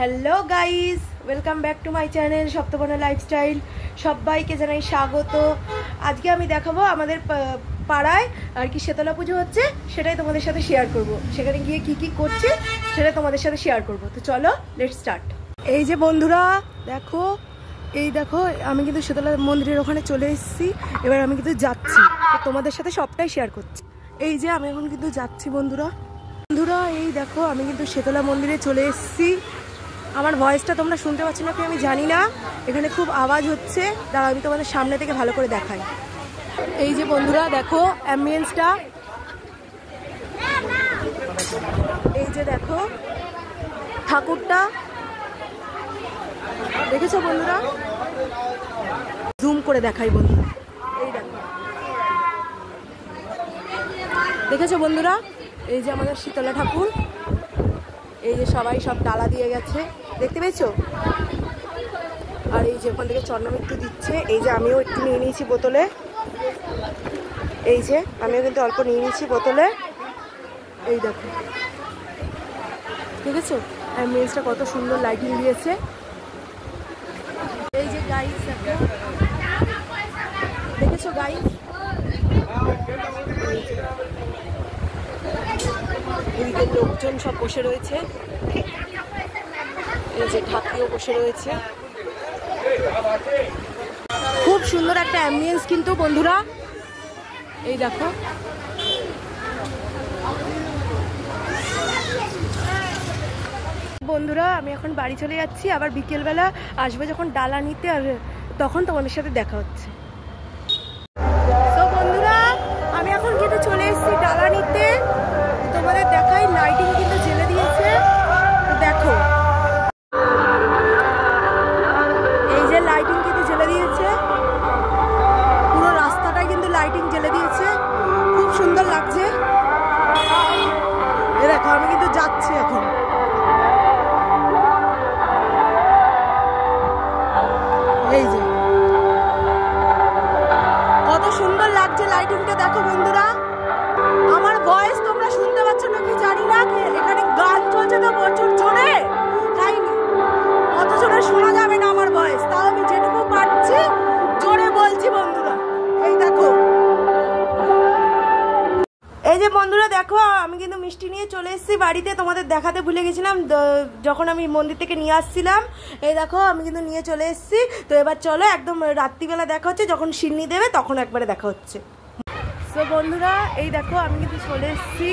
Hello guys, welcome back to my channel Saptaparna lifestyle. সবাইকে জানাই স্বাগত। আজকে আমি দেখাবো আমাদের পাড়ায় আর কি শীতলা পুজো হচ্ছে, সেটাই তোমাদের সাথে শেয়ার করব। সেখানে গিয়ে কি কি করছে সেটা তোমাদের সাথে শেয়ার করব। তো চলো লেটস স্টার্ট। এই যে বন্ধুরা দেখো, এই দেখো আমি কিন্তু শীতলা মন্দিরের ওখানে চলে এসেছি। এবার আমি কিন্তু যাচ্ছি, তো তোমাদের সাথে সবটাই শেয়ার করছি। এই যে আমি এখন কিন্তু যাচ্ছি বন্ধুরা। এই দেখো আমি কিন্তু শীতলা মন্দিরে চলে এসেছি। আমার ভয়েসটা তোমরা শুনতে পাচ্ছ নাকি আমি জানি না, এখানে খুব আওয়াজ হচ্ছে। দাঁড়াও আমি তোমাদের সামনে থেকে ভালো করে দেখাই। এই যে বন্ধুরা দেখো অ্যাম্বিয়েন্সটা, এই যে দেখো ঠাকুরটা, দেখেছো বন্ধুরা? জুম করে দেখাই বন্ধুরা, এই দেখো দেখেছো বন্ধুরা? এই যে আমাদের শীতলা ঠাকুর, এই যে সবাই সব ডালা দিয়ে গেছে, দেখতে পেয়েছো? আর এই যে ওখান থেকে চন্দ্রমিত্র দিচ্ছে। এই যে আমিও একটু নিয়ে নিয়েছি বোতলে, এই যে আমিও কিন্তু অল্প নিয়ে নিয়েছি বোতলে। এই দেখো দেখেছো অ্যাম্বিয়েন্সটা কত সুন্দর লাইটিং দিয়েছে। এই যে গাইস দেখো, দেখেছো গাইস? এদিকে লোকজন সব বসে রয়েছে, এই যে ঠাকুরও বসে রয়েছে। খুব সুন্দর একটা অ্যাম্বিয়েন্স কিন্তু বন্ধুরা, এই দেখো। বন্ধুরা আমি এখন বাড়ি চলে যাচ্ছি, আবার বিকেলবেলা আসবো যখন ডালা নিতে, আর তখন তোমাদের সাথে দেখা হচ্ছে। তো বন্ধুরা আমি এখন কিন্তু চলে এসেছি ডালা নিতে, তোমাদের দেখাই। লাইটিং কিন্তু জ্বেলে দিয়েছে, দেখো এই যে লাইটিং কিন্তু জ্বেলে দিয়েছে, পুরো রাস্তাটাই কিন্তু লাইটিং জ্বেলে দিয়েছে, খুব সুন্দর লাগছে। এই দেখো আমি কিন্তু যাচ্ছি এখন। এই যে কত সুন্দর লাগছে লাইটিংটা, দেখো বন্ধুরা। আমার ভয়েস তোমরা শুনতে পাচ্ছ নাকি জানি না, এখানে গান চলছে তো প্রচুর জোরে, তাই অত জোরে শোনা যাবে না আমার ভয়েস, তাও আমি যেটুকু পারছি জোরে বলছি বন্ধুরা। এই দেখো, এই যে বন্ধুরা দেখো আমি কিন্তু মিষ্টি নিয়ে চলে এসেছি বাড়িতে, তোমাদের দেখাতে ভুলে গেছিলাম যখন আমি মন্দির থেকে নিয়ে আসছিলাম। এই দেখো আমি কিন্তু নিয়ে চলে এসেছি। তো এবার চলো একদম রাত্রিবেলা দেখা হচ্ছে, যখন সিন্নি দেবে তখন একবারে দেখা হচ্ছে। তো বন্ধুরা এই দেখো আমি কিন্তু চলে এসেছি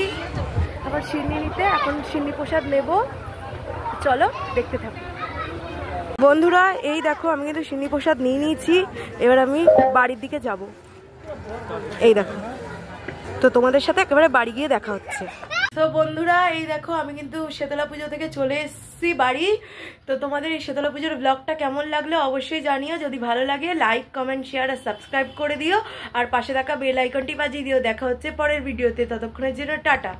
আবার সিন্নি নিতে, এখন সিন্নি প্রসাদ নেব, চলো দেখতে থাকো বন্ধুরা। এই দেখো আমি কিন্তু সিন্নি প্রসাদ নিয়ে নিয়েছি, এবার আমি বাড়ির দিকে যাব। এই দেখো, তো তোমাদের সাথে একেবারে বাড়ি গিয়ে দেখা হচ্ছে। তো বন্ধুরা এই দেখো আমি কিন্তু শীতলা পুজো থেকে চলে এসেছি বাড়ি। তো তোমাদের এই শীতলা পুজোর ব্লগটা কেমন লাগলো অবশ্যই জানিও। যদি ভালো লাগে লাইক কমেন্ট শেয়ার আর সাবস্ক্রাইব করে দিও, আর পাশে থাকা বেল আইকনটি বাজিয়ে দিও। দেখা হচ্ছে পরের ভিডিওতে, ততক্ষণের জন্য টাটা।